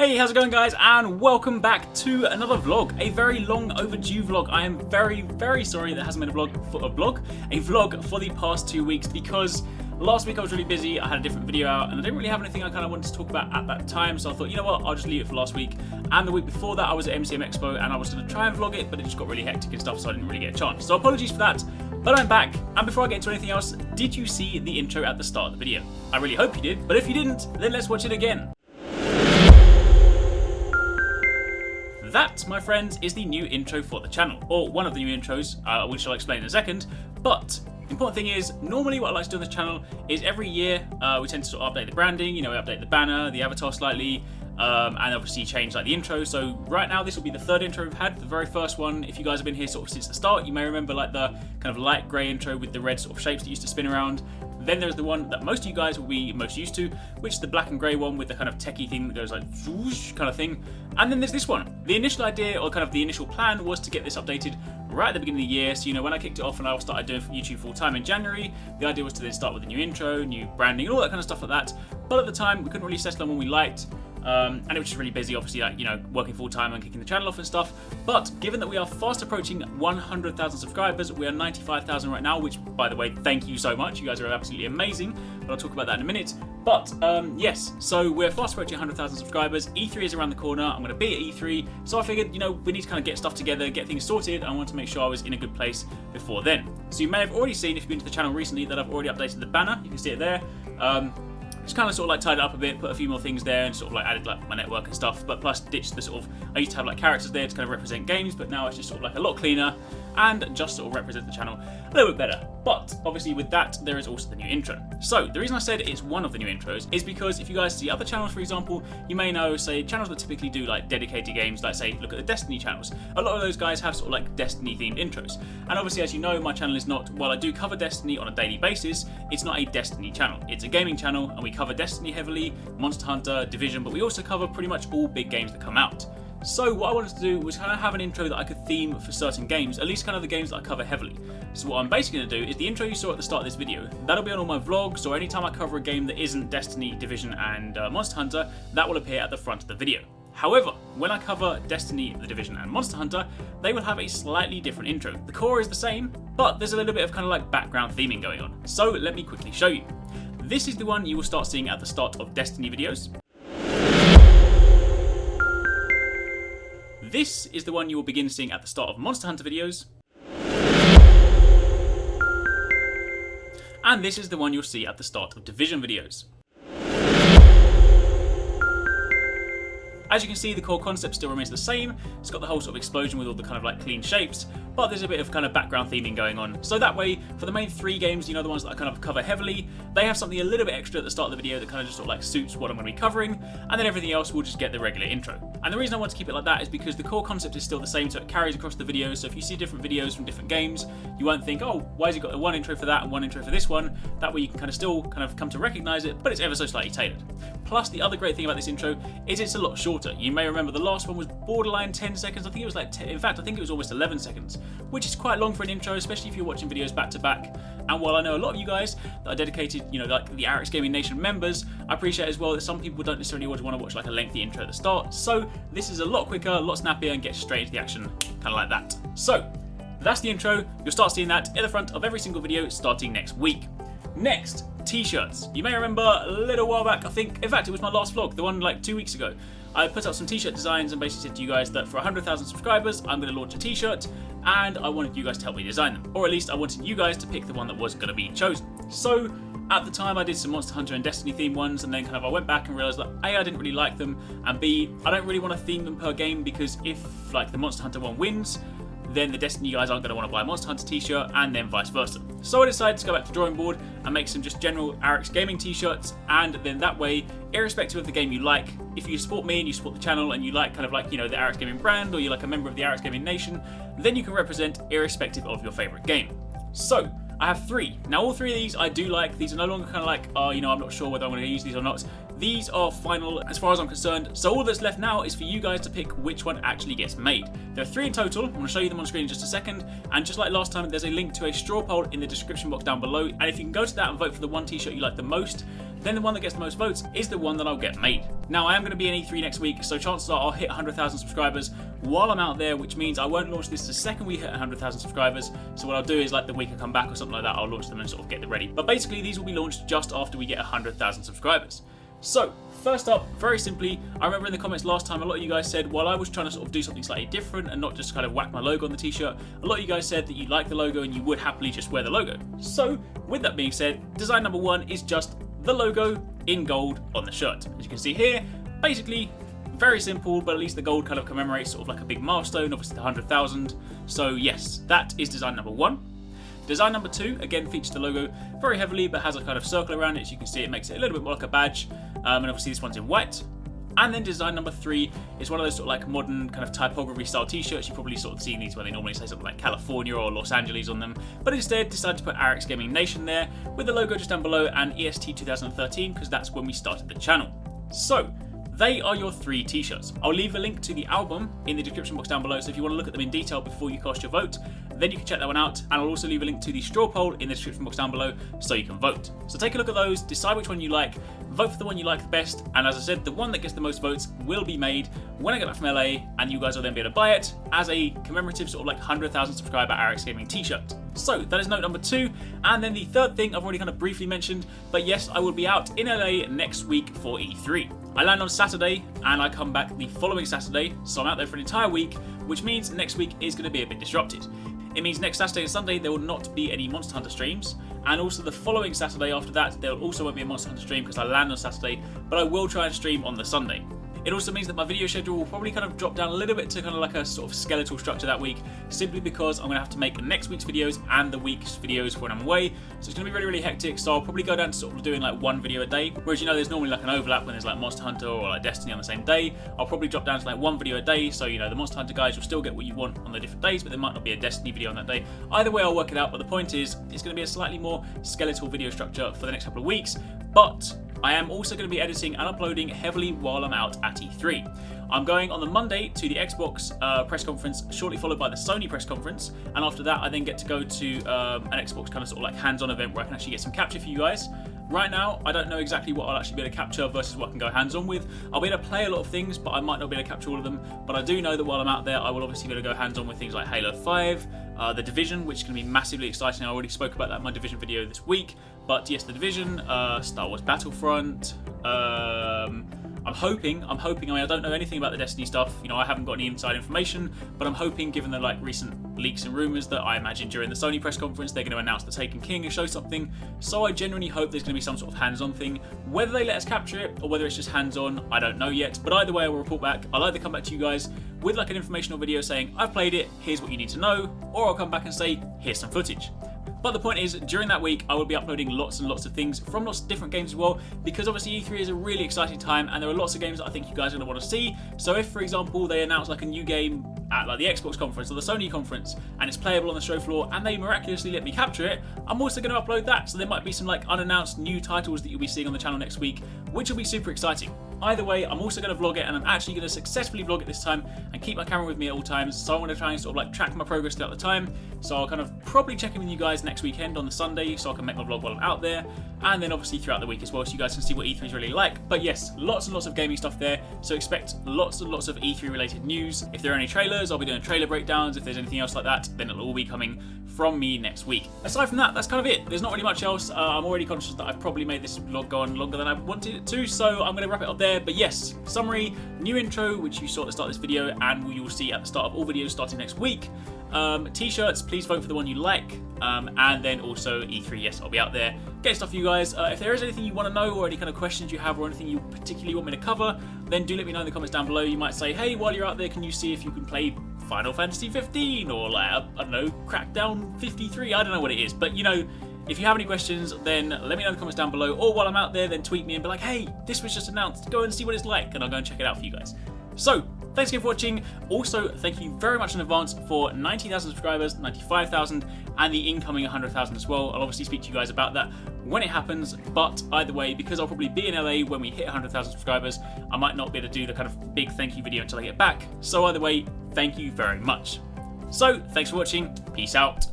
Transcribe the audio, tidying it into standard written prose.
Hey, how's it going guys, and welcome back to another vlog, a very long overdue vlog. I am very sorry there hasn't been a vlog for the past 2 weeks because last week I was really busy. I had a different video out and I didn't really have anything I kind of wanted to talk about at that time, so I thought, you know what, I'll just leave it for last week. And the week before that I was at MCM Expo and I was going to try and vlog it, but it just got really hectic and stuff, so I didn't really get a chance. So apologies for that, but I'm back. And before I get into anything else, did you see the intro at the start of the video? I really hope you did, but if you didn't, then let's watch it again. That, my friends, is the new intro for the channel, or one of the new intros, which I'll explain in a second. But the important thing is, normally what I like to do on this channel is every year we tend to sort of update the branding, you know, we update the banner, the avatar slightly, and obviously change like the intro. So right now this will be the third intro we've had. The very first one, if you guys have been here sort of since the start, you may remember like the kind of light grey intro with the red sort of shapes that used to spin around. Then there's the one that most of you guys will be most used to, which is the black and grey one with the kind of techie thing that goes like whoosh kind of thing. And then there's this one. The initial idea, or kind of the initial plan, was to get this updated right at the beginning of the year. So, you know, when I kicked it off and I started doing YouTube full time in January, the idea was to then start with a new intro, new branding, and all that kind of stuff like that. But at the time, we couldn't really settle on one we liked. And it was just really busy, obviously, like, you know, working full time and kicking the channel off and stuff. But given that we are fast approaching 100,000 subscribers, we are 95,000 right now, which, by the way, thank you so much. You guys are absolutely amazing, but I'll talk about that in a minute. But yes, so we're fast approaching 100,000 subscribers. E3 is around the corner. I'm going to be at E3, so I figured, you know, we need to kind of get stuff together, get things sorted. I want to make sure I was in a good place before then. So you may have already seen, if you've been to the channel recently, that I've already updated the banner. You can see it there. Just kind of sort of like tied it up a bit, put a few more things there, and sort of like added like my network and stuff, but plus ditched the sort of, I used to have like characters there to kind of represent games, but now it's just sort of like a lot cleaner and just sort of represent the channel a little bit better. But obviously with that, there is also the new intro. So the reason I said it's one of the new intros is because if you guys see other channels, for example, you may know, say, channels that typically do like dedicated games, like say, look at the Destiny channels. A lot of those guys have sort of like Destiny themed intros. And obviously, as you know, my channel is not, while I do cover Destiny on a daily basis, it's not a Destiny channel. It's a gaming channel, and we cover Destiny heavily, Monster Hunter, Division, but we also cover pretty much all big games that come out. So what I wanted to do was kind of have an intro that I could theme for certain games, at least kind of the games that I cover heavily. So what I'm basically going to do is the intro you saw at the start of this video, that'll be on all my vlogs, or anytime I cover a game that isn't Destiny, Division and Monster Hunter, that will appear at the front of the video. However, when I cover Destiny, The Division and Monster Hunter, they will have a slightly different intro. The core is the same, but there's a little bit of kind of like background theming going on. So let me quickly show you. This is the one you will start seeing at the start of Destiny videos. This is the one you will begin seeing at the start of Monster Hunter videos. And this is the one you'll see at the start of Division videos. As you can see, the core concept still remains the same. It's got the whole sort of explosion with all the kind of like clean shapes, but there's a bit of kind of background theming going on. So that way, for the main 3 games, you know, the ones that I kind of cover heavily, they have something a little bit extra at the start of the video that kind of just sort of like suits what I'm going to be covering, and then everything else will just get the regular intro. And the reason I want to keep it like that is because the core concept is still the same, so it carries across the videos. So if you see different videos from different games, you won't think, oh, why has he got one intro for that and one intro for this one? That way you can kind of still kind of come to recognize it, but it's ever so slightly tailored. Plus, the other great thing about this intro is it's a lot shorter. You may remember the last one was borderline 10 seconds. I think it was like, in fact, I think it was almost 11 seconds, which is quite long for an intro, especially if you're watching videos back to back. And while I know a lot of you guys that are dedicated, you know, like the Arekkz Gaming Nation members, I appreciate as well that some people don't necessarily always want to watch like a lengthy intro at the start. So this is a lot quicker, a lot snappier, and gets straight into the action, kind of like that. So that's the intro. You'll start seeing that at the front of every single video starting next week. Next, t-shirts. You may remember a little while back, I think, in fact, it was my last vlog, the one like 2 weeks ago. I put up some t-shirt designs and basically said to you guys that for 100,000 subscribers, I'm going to launch a t-shirt, and I wanted you guys to help me design them. Or at least I wanted you guys to pick the one that wasn't going to be chosen. So at the time I did some Monster Hunter and Destiny themed ones, and then kind of I went back and realised that A, I didn't really like them, and B, I don't really want to theme them per game, because if like the Monster Hunter one wins, then the Destiny guys aren't going to want to buy a Monster Hunter t-shirt, and then vice versa. So I decided to go back to the drawing board and make some just general Arekkz Gaming t-shirts, and then that way, irrespective of the game you like, if you support me and you support the channel and you like kind of like, you know, the Arekkz Gaming brand, or you're like a member of the Arekkz Gaming Nation, then you can represent irrespective of your favourite game. So I have 3. Now all 3 of these I do like. These are no longer kind of like, oh, you know, I'm not sure whether I'm going to use these or not. These are final as far as I'm concerned. So all that's left now is for you guys to pick which one actually gets made. There are 3 in total. I'm going to show you them on screen in just a second. And just like last time, there's a link to a straw poll in the description box down below. And if you can go to that and vote for the one t-shirt you like the most, then the one that gets the most votes is the one that I'll get made. Now, I am going to be in E3 next week, so chances are I'll hit 100,000 subscribers while I'm out there, which means I won't launch this the second we hit 100,000 subscribers. So what I'll do is, like, the week I come back or something like that, I'll launch them and sort of get them ready. But basically, these will be launched just after we get 100,000 subscribers. So, first up, very simply, I remember in the comments last time, a lot of you guys said, while I was trying to sort of do something slightly different and not just kind of whack my logo on the t-shirt, a lot of you guys said that you like the logo and you would happily just wear the logo. So, with that being said, design number one is just the logo in gold on the shirt. As you can see here, basically, very simple, but at least the gold kind of commemorates sort of like a big milestone, obviously the 100,000. So yes, that is design number one. Design number two, again, features the logo very heavily, but has a kind of circle around it. As you can see, it makes it a little bit more like a badge. And obviously this one's in white. And then design number three is one of those sort of like modern kind of typography style t-shirts. You probably sort of seen these where they normally say something like California or Los Angeles on them. But instead decided to put Arekkz Gaming Nation there with the logo just down below and EST 2013 because that's when we started the channel. So, they are your three t-shirts. I'll leave a link to the album in the description box down below, so if you want to look at them in detail before you cast your vote, then you can check that one out. And I'll also leave a link to the straw poll in the description box down below so you can vote. So take a look at those, decide which one you like, vote for the one you like the best, and as I said, the one that gets the most votes will be made when I get back from LA, and you guys will then be able to buy it as a commemorative sort of like 100,000 subscriber Arekkz Gaming t-shirt. So that is note number two. And then the third thing I've already kind of briefly mentioned, but yes, I will be out in LA next week for E3. I land on Saturday and I come back the following Saturday, so I'm out there for an entire week, which means next week is going to be a bit disrupted. It means next Saturday and Sunday there will not be any Monster Hunter streams, and also the following Saturday after that there also won't be a Monster Hunter stream because I land on Saturday, but I will try and stream on the Sunday. It also means that my video schedule will probably kind of drop down a little bit to kind of like a sort of skeletal structure that week, simply because I'm going to have to make next week's videos and the week's videos when I'm away. So it's going to be really, really hectic, so I'll probably go down to sort of doing like one video a day, whereas you know there's normally like an overlap when there's like Monster Hunter or like Destiny on the same day. I'll probably drop down to like one video a day, so you know the Monster Hunter guys will still get what you want on the different days, but there might not be a Destiny video on that day. Either way I'll work it out, but the point is it's going to be a slightly more skeletal video structure for the next couple of weeks, but I am also going to be editing and uploading heavily while I'm out at E3. I'm going on the Monday to the Xbox press conference, shortly followed by the Sony press conference, and after that I then get to go to an Xbox kind of sort of like hands-on event where I can actually get some capture for you guys. Right now, I don't know exactly what I'll actually be able to capture versus what I can go hands-on with. I'll be able to play a lot of things, but I might not be able to capture all of them. But I do know that while I'm out there, I will obviously be able to go hands-on with things like Halo 5, The Division, which is going to be massively exciting. I already spoke about that in my Division video this week. But yes, The Division, Star Wars Battlefront, I'm hoping, I mean, I don't know anything about the Destiny stuff, you know, I haven't got any inside information, but I'm hoping, given the like recent leaks and rumours, that I imagine during the Sony press conference they're going to announce the Taken King and show something, so I genuinely hope there's going to be some sort of hands-on thing. Whether they let us capture it, or whether it's just hands-on, I don't know yet, but either way I will report back. I'll either come back to you guys with like an informational video saying, I've played it, here's what you need to know, or I'll come back and say, here's some footage. But the point is, during that week, I will be uploading lots and lots of things from lots of different games as well, because obviously E3 is a really exciting time, and there are lots of games that I think you guys are going to want to see. So if, for example, they announce like a new game at like the Xbox conference or the Sony conference, and it's playable on the show floor, and they miraculously let me capture it, I'm also going to upload that. So there might be some like unannounced new titles that you'll be seeing on the channel next week, which will be super exciting. Either way, I'm also going to vlog it, and I'm actually going to successfully vlog it this time and keep my camera with me at all times, so I'm going to try and sort of like track my progress throughout the time. So I'll kind of probably check in with you guys next weekend on the Sunday, so I can make my vlog while I'm out there, and then obviously throughout the week as well, so you guys can see what E3 is really like. But yes, lots and lots of gaming stuff there, so expect lots and lots of E3 related news. If there are any trailers, I'll be doing trailer breakdowns. If there's anything else like that, then it'll all be coming from me next week. Aside from that, that's kind of it. There's not really much else. I'm already conscious that I've probably made this vlog go on longer than I wanted it to, so I'm going to wrap it up there. But yes, summary, new intro, which you saw at the start of this video, and you will see at the start of all videos starting next week. T-shirts, please vote for the one you like, and then also E3, yes, I'll be out there getting stuff for you guys. If there is anything you want to know, or any kind of questions you have, or anything you particularly want me to cover, then do let me know in the comments down below. You might say, hey, while you're out there, can you see if you can play Final Fantasy 15, or like, I don't know, Crackdown 53, I don't know what it is, but you know, if you have any questions, then let me know in the comments down below, or while I'm out there, then tweet me and be like, hey, this was just announced, go and see what it's like, and I'll go and check it out for you guys. So, thanks again for watching. Also, thank you very much in advance for 90,000 subscribers, 95,000, and the incoming 100,000 as well. I'll obviously speak to you guys about that when it happens, but either way, because I'll probably be in LA when we hit 100,000 subscribers, I might not be able to do the kind of big thank you video until I get back. So either way, thank you very much. So, thanks for watching. Peace out.